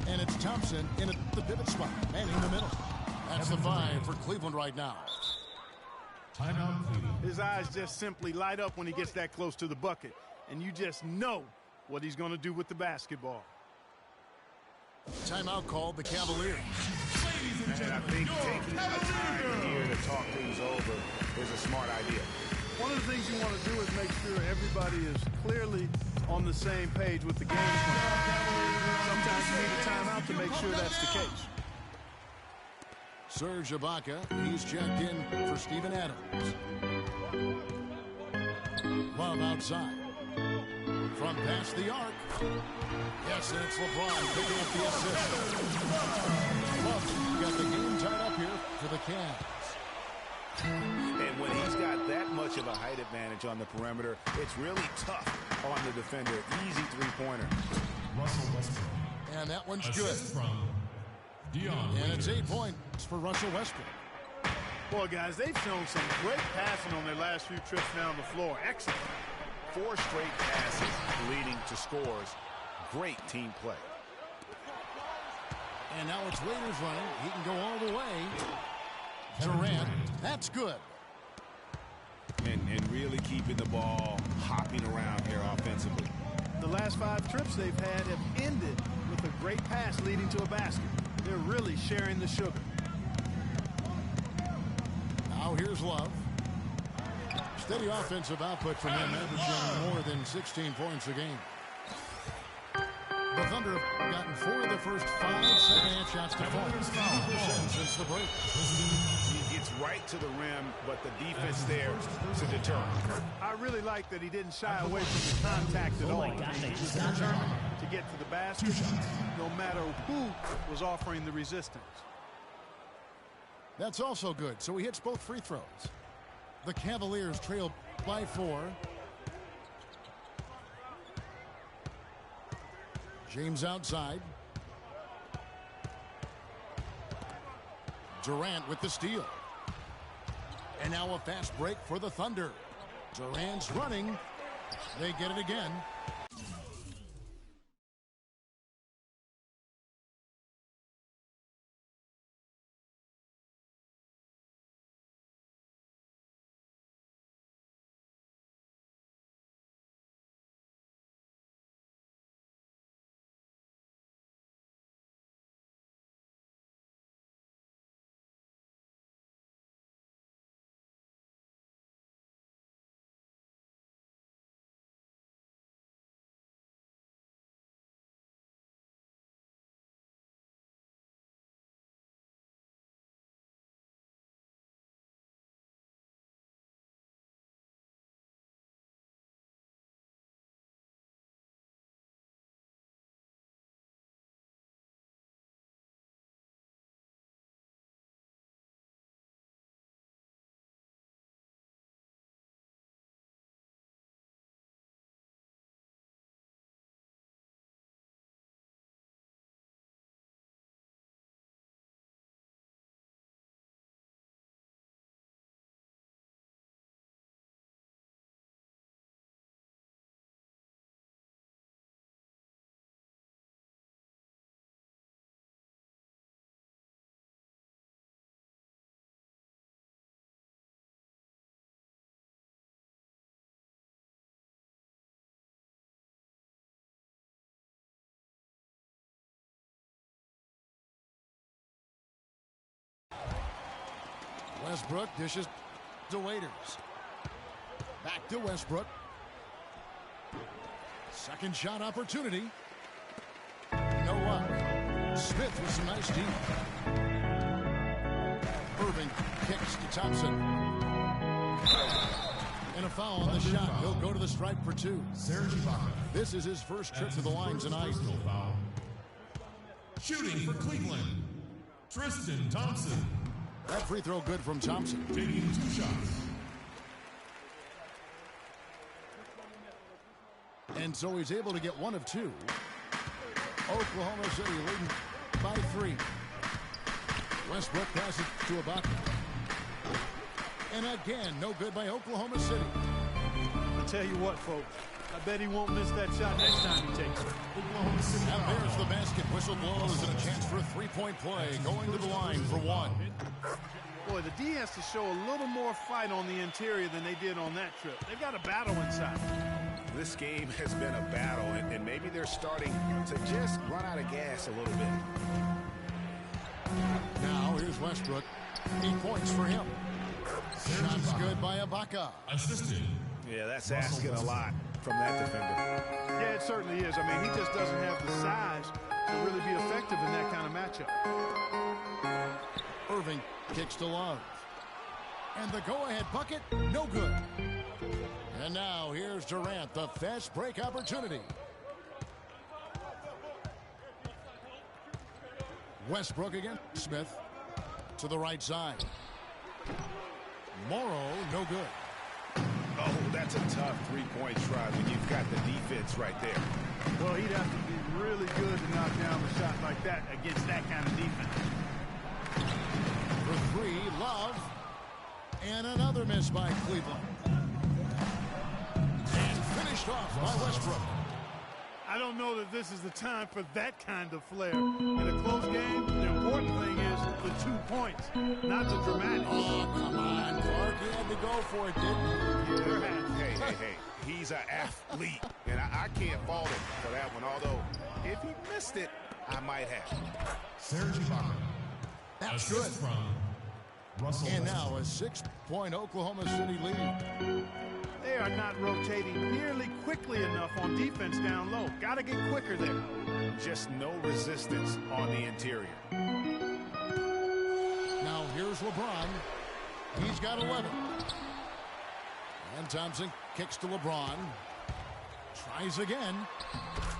And it's Thompson in at the pivot spot, manning the middle. That's the 5 for Cleveland right now. Timeout, Cleveland. His eyes just simply light up when he gets that close to the bucket. And you just know what he's going to do with the basketball. Timeout called the Cavaliers. And I think taking a time here to talk things over is a smart idea. One of the things you want to do is make sure everybody is clearly on the same page with the game plan. Sometimes you need a timeout to make sure that's the case. Serge Ibaka, he's checked in for Steven Adams. Love outside. From past the arc. Yes, and it's LeBron picking up the assist. Love got the game tied up here for the Cavs. And when he's got that much of a height advantage on the perimeter, it's really tough on the defender. Easy three-pointer. Russell Westbrook. And that one's Assist good. from Dion. And it's 8 points for Russell Westbrook. Boy, guys, they've shown some great passing on their last few trips down the floor. Excellent. 4 straight passes leading to scores. Great team play. And now it's Waiters running. He can go all the way. Durant, that's good. And really keeping the ball hopping around here offensively. The last 5 trips they've had have ended with a great pass leading to a basket. They're really sharing the sugar. Now here's Love. Steady offensive output from him, averaging more than 16 points a game. The Thunder have gotten 4 of the first 5 second-half shots to fall. 50% since the break. He gets right to the rim, but the defense there to deter. I really like that he didn't shy away from the contact at all. He was determined to get to the basket, no matter who was offering the resistance. That's also good, so he hits both free throws. The Cavaliers trail by 4. James outside. Durant with the steal. And now a fast break for the Thunder. Durant's running. They get it again. Westbrook dishes to Waiters. Back to Westbrook. Second shot opportunity. No luck. Smith with some nice deep. Irving kicks to Thompson. And a foul on the shot. He'll go to the stripe for 2. This is his first trip to the line tonight. Shooting for Cleveland, Tristan Thompson. That free throw good from Thompson. Taking 2 shots. And so he's able to get 1 of 2. Oklahoma City leading by 3. Westbrook passes to Ibaka. And again, no good by Oklahoma City. I'll tell you what, folks. I bet he won't miss that shot next time he takes it. Oklahoma City. And there's the basket. Whistle blows and a chance for a 3-point play. Going to the line for 1. Boy, the D has to show a little more fight on the interior than they did on that trip. They've got a battle inside. This game has been a battle, and maybe they're starting to just run out of gas a little bit. Now here's Westbrook. 8 points for him. Shots good by Ibaka. Assisted. Yeah, that's asking a lot from that defender. Yeah, it certainly is. I mean, he just doesn't have the size to really be effective in that kind of matchup. Irving kicks to Love. And the go-ahead bucket, no good. And now here's Durant, the fast break opportunity. Westbrook again. Smith to the right side. Morrow, no good. Oh, that's a tough 3-point try when you've got the defense right there. Well, he'd have to be really good to knock down a shot like that against that kind of defense. For 3, Love. And another miss by Cleveland. And finished off by Westbrook. I I don't know that this is the time for that kind of flair. In a close game, the important thing is the 2 points, not the dramatic. Oh, come on, Clark. He had to go for it, didn't he? Hey. He's an athlete, and I can't fault him for that one, although if he missed it, I might have. Serge Ibaka. That's Assist good. from Russell And Westbrook. now a 6-point Oklahoma City lead. They are not rotating nearly quickly enough on defense down low. Got to get quicker there. Just no resistance on the interior. Now here's LeBron. He's got 11. And Thompson kicks to LeBron. Tries again.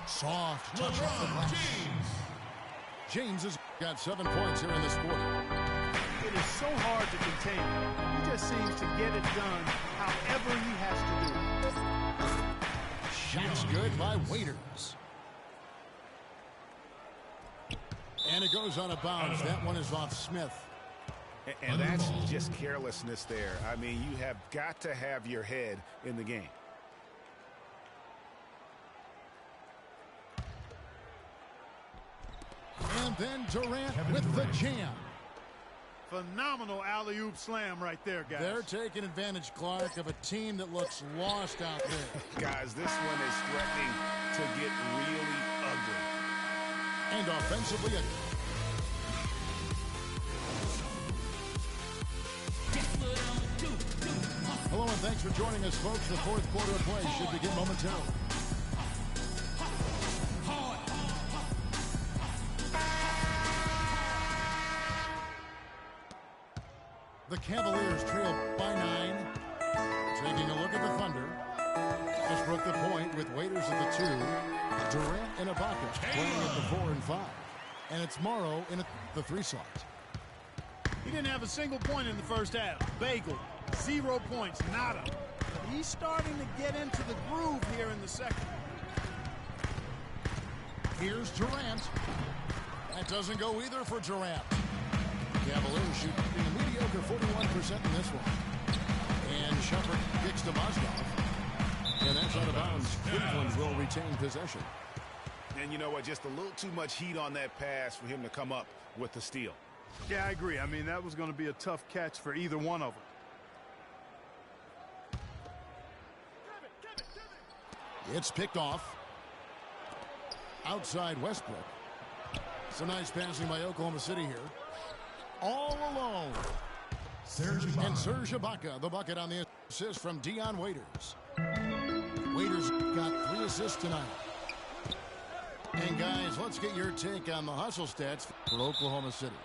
Soft touch off the glass. James has got 7 points here in this quarter. It is so hard to contain him. He just seems to get it done however he has to do it. Shot's good by Waiters. And it goes out of bounds. That one is off Smith. And that's just carelessness there. I mean, you have got to have your head in the game. And then Durant with the jam. Phenomenal alley-oop slam right there, guys. They're taking advantage, Clark, of a team that looks lost out there. Guys, this one is threatening to get really ugly. And offensively, hello and thanks for joining us, folks. The fourth quarter of play should begin momentarily. The Cavaliers trail by 9. Taking a look at the Thunder. Westbrook the point with Waiters at the 2. Durant and Ibaka playing at the 4 and 5. And it's Morrow in the 3 slot. He didn't have a single point in the first half. Bagel, 0 points, nada. But he's starting to get into the groove here in the second. Here's Durant. That doesn't go either for Durant. Cavaliers shoot a mediocre 41% in this one. And Shumpert kicks to Mozgov. And that's out of bounds. Cleveland will retain possession. And you know what? Just a little too much heat on that pass for him to come up with the steal. Yeah, I agree. I mean, that was going to be a tough catch for either one of them. It's picked off. Outside Westbrook. Some nice passing by Oklahoma City here. All alone. And Serge Ibaka, the bucket on the assist from Dion Waiters. Waiters got 3 assists tonight. And guys, let's get your take on the hustle stats for Oklahoma City.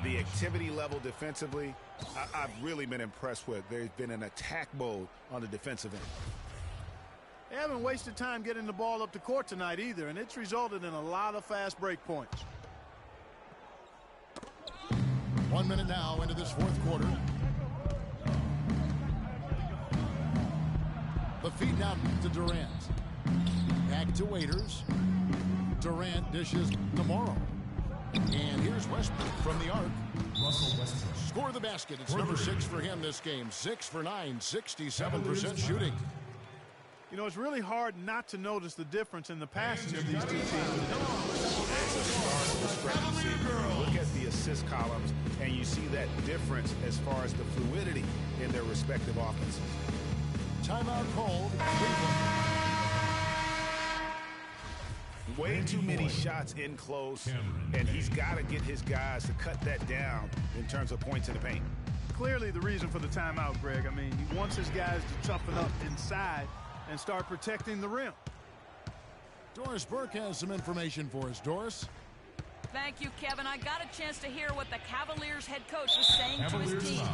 The activity level defensively, I've really been impressed with. There's been an attack mode on the defensive end. They haven't wasted time getting the ball up the court tonight either, and it's resulted in a lot of fast break points. 1 minute now into this fourth quarter. The feed now to Durant. Back to Waiters. Durant dishes to Morrow. And here's Westbrook from the arc. Russell Westbrook. Score the basket. It's number 6 for him this game. 6 for 9, 67% shooting. You know, it's really hard not to notice the difference in the passes of these two teams. Look at the assist columns, and you see that difference as far as the fluidity in their respective offenses. Timeout called. Way too many shots in close, and he's got to get his guys to cut that down in terms of points in the paint. Clearly the reason for the timeout, Greg. I mean, he wants his guys to toughen up inside and start protecting the rim. Doris Burke has some information for us. Doris? Thank you, Kevin. I got a chance to hear what the Cavaliers head coach was saying to his team.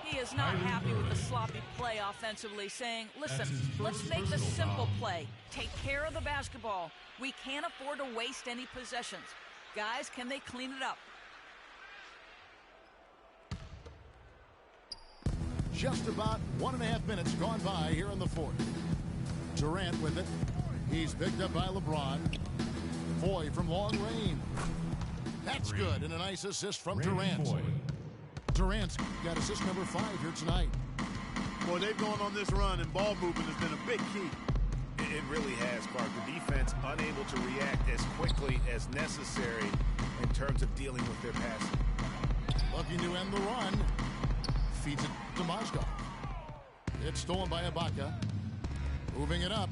He is not happy with the sloppy play offensively, saying, listen, let's make the simple play. Take care of the basketball. We can't afford to waste any possessions. Guys, can they clean it up? Just about 1.5 minutes gone by here in the fourth. Durant with it. He's picked up by LeBron. Foy from long range. That's good, and a nice assist from Durant. Durant's got assist number 5 here tonight. Boy, they've gone on this run, and ball movement has been a big key. It really has, Clark. The defense unable to react as quickly as necessary in terms of dealing with their passing. Looking to end the run. Feeds it to Mozgov. It's stolen by Ibaka. Moving it up.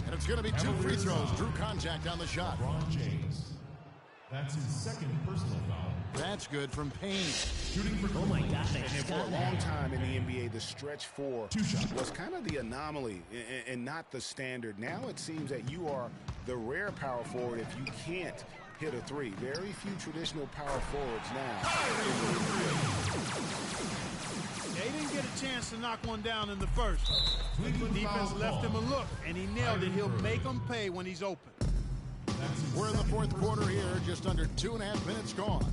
And it's going to be 2 free throws. Drew contact on the shot. LeBron James. That's his second personal foul. That's good from Payne. Shooting for Oh my God. And for a long time in the NBA, the stretch 4 was kind of the anomaly and not the standard. Now it seems that you are the rare power forward if you can't hit a 3. Very few traditional power forwards now. They didn't get a chance to knock one down in the first. Defense left him a look, and he nailed it. He'll make them pay when he's open. We're in the fourth quarter here, just under 2.5 minutes gone.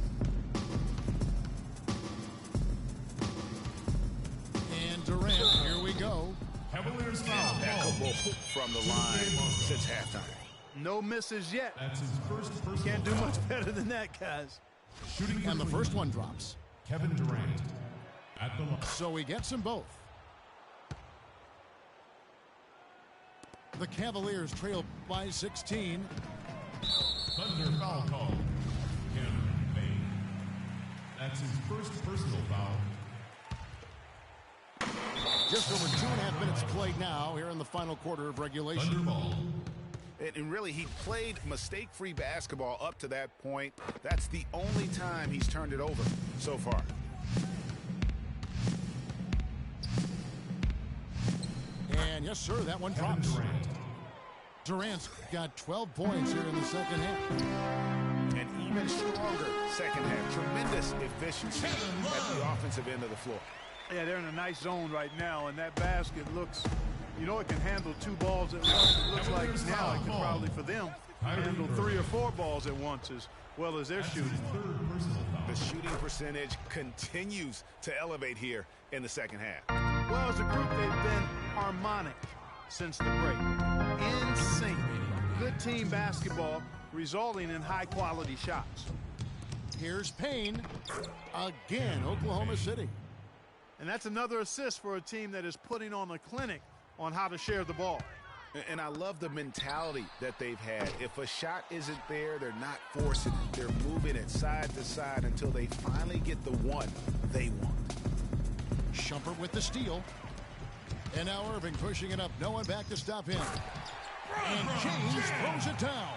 And Durant, here we go. Cavaliers foul. Impeccable from the line since halftime. No misses yet. That's his first personal Can't do foul. much better than that, guys. Shooting for And the Cleveland. first one drops. Kevin Durant at the line. So he gets them both. The Cavaliers trail by 16. Thunder foul call. Cameron Payne. That's his first personal foul. Just over 2.5 minutes played now here in the final quarter of regulation. Thunder ball. And really, he played mistake-free basketball up to that point. That's the only time he's turned it over so far. And yes, sir, that one Kevin drops. Durant. Durant's got 12 points here in the second half. And even stronger second half. Tremendous efficiency at the offensive end of the floor. Yeah, they're in a nice zone right now, and that basket looks, you know, it can handle 2 balls at once. It looks like now it can probably, for them, handle 3 or 4 balls at once as well as they're shooting. Third personal foul. The shooting percentage continues to elevate here in the second half. Well, as a group, they've been harmonic since the break. In sync. Good team basketball resulting in high-quality shots. Here's Payne. Again, Oklahoma City. And that's another assist for a team that is putting on a clinic on how to share the ball. And I love the mentality that they've had. If a shot isn't there, they're not forcing it. They're moving it side to side until they finally get the one they want. Shumpert with the steal. And now Irving pushing it up. No one back to stop him. And James throws it down.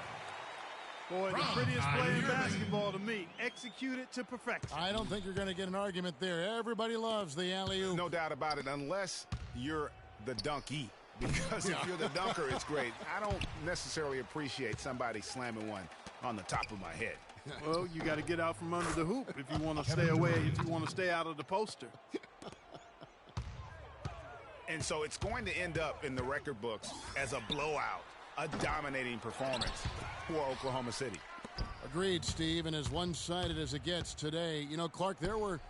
Boy, the prettiest play in basketball to me. Executed to perfection. I don't think you're going to get an argument there. Everybody loves the alley-oop. No doubt about it, unless you're the donkey. Because if you're the dunker, it's great. I don't necessarily appreciate somebody slamming one on the top of my head. Well, you got to get out from under the hoop if you want to stay away, if you want to stay out of the poster. And so it's going to end up in the record books as a blowout, a dominating performance for Oklahoma City. Agreed, Steve, and as one-sided as it gets today, you know, Clark, there were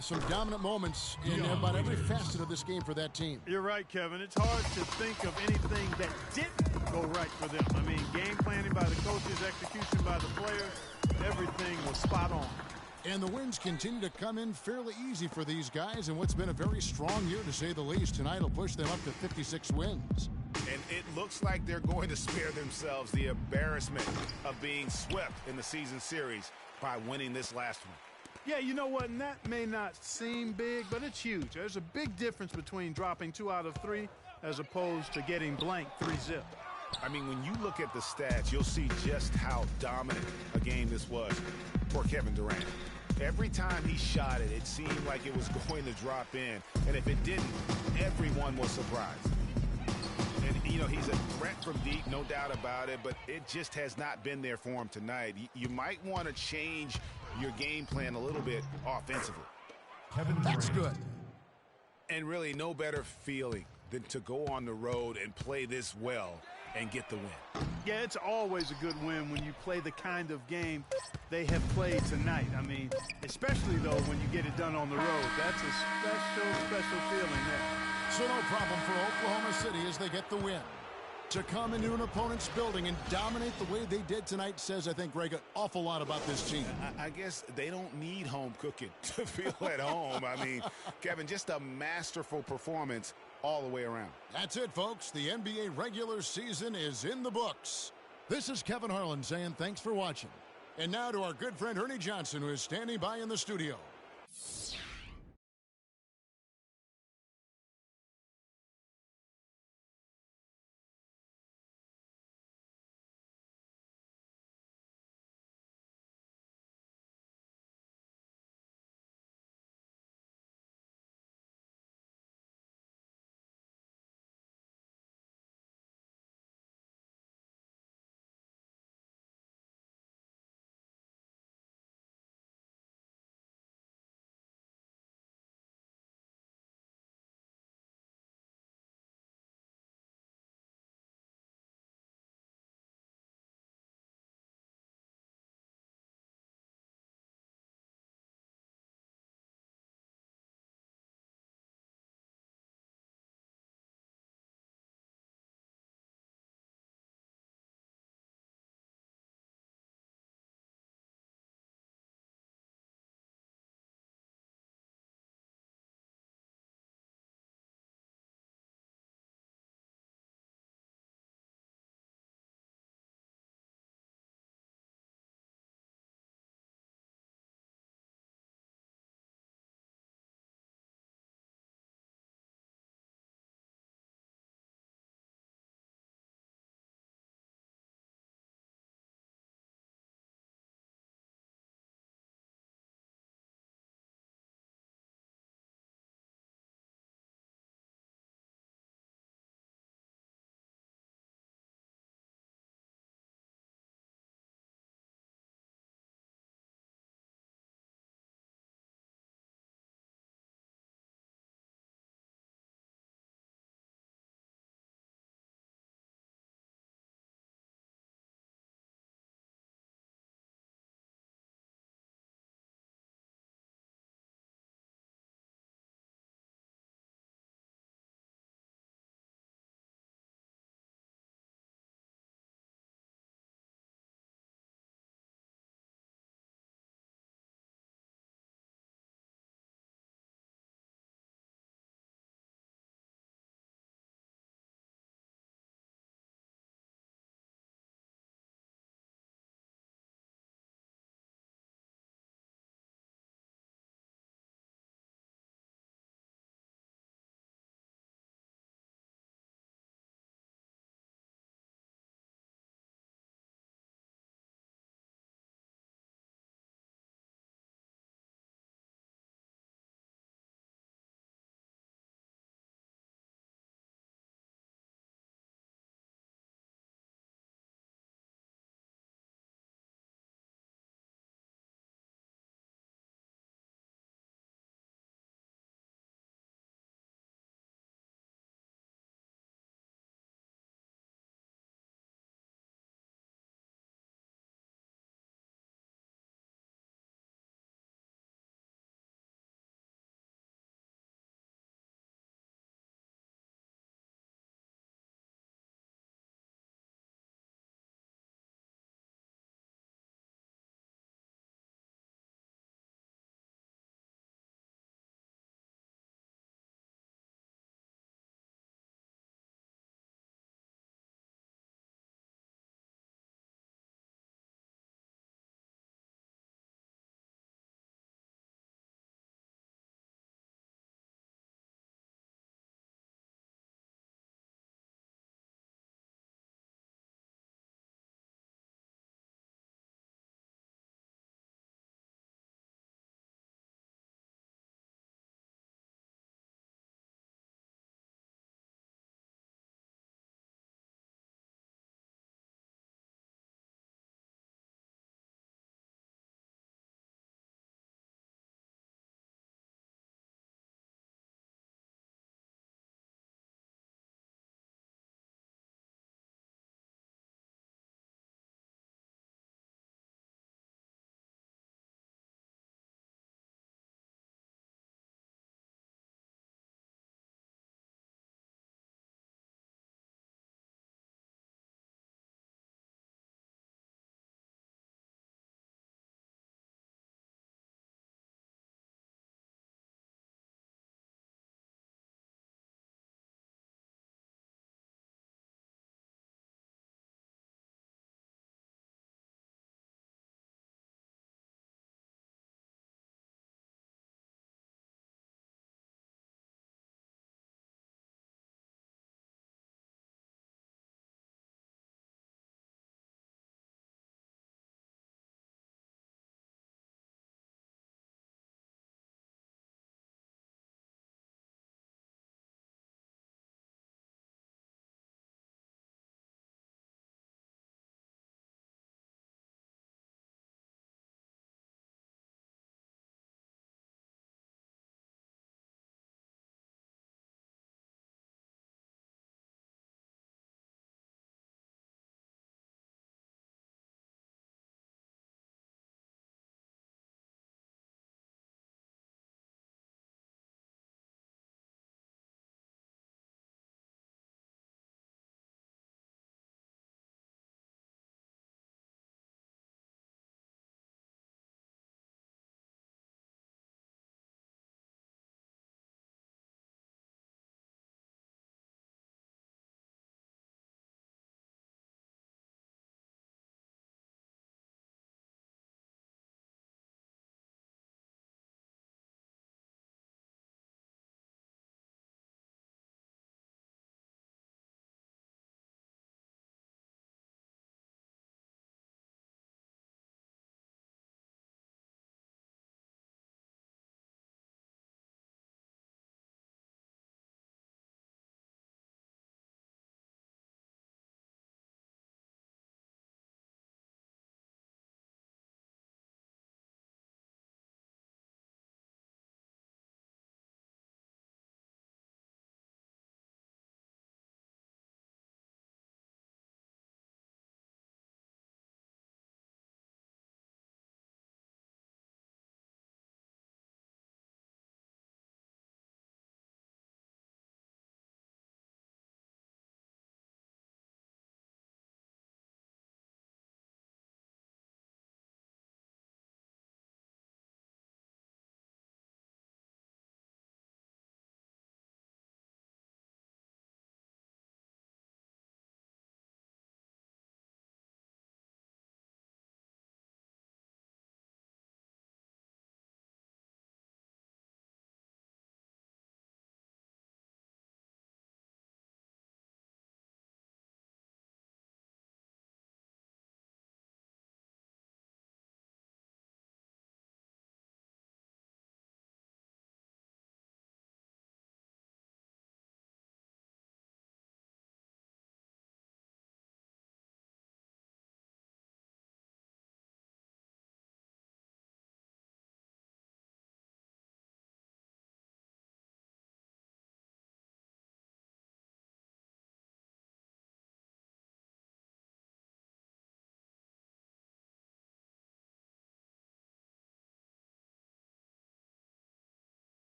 some dominant moments in about every facet of this game for that team. You're right, Kevin. It's hard to think of anything that didn't go right for them. I mean, game planning by the coaches, execution by the players, everything was spot on. And the wins continue to come in fairly easy for these guys in what's been a very strong year, to say the least. Tonight will push them up to 56 wins. And it looks like they're going to spare themselves the embarrassment of being swept in the season series by winning this last one. Yeah, you know what? And that may not seem big, but it's huge. There's a big difference between dropping 2 out of 3 as opposed to getting blank 3-zip. I mean, when you look at the stats, you'll see just how dominant a game this was for Kevin Durant. Every time he shot it, it seemed like it was going to drop in. And if it didn't, everyone was surprised. And, you know, he's a threat from deep, no doubt about it, but it just has not been there for him tonight. You might want to change your game plan a little bit offensively. Kevin Durant. That's good. And really no better feeling than to go on the road and play this well and get the win. Yeah, it's always a good win when you play the kind of game they have played tonight. I mean, especially, though, when you get it done on the road. That's a special feeling there. So no problem for Oklahoma City as they get the win. To come into an opponent's building and dominate the way they did tonight says, I think, Greg, an awful lot about this team. I guess they don't need home cooking to feel at home. I mean, Kevin, just a masterful performance all the way around. That's it, folks. The NBA regular season is in the books. This is Kevin Harlan saying thanks for watching. And now to our good friend Ernie Johnson, who is standing by in the studio.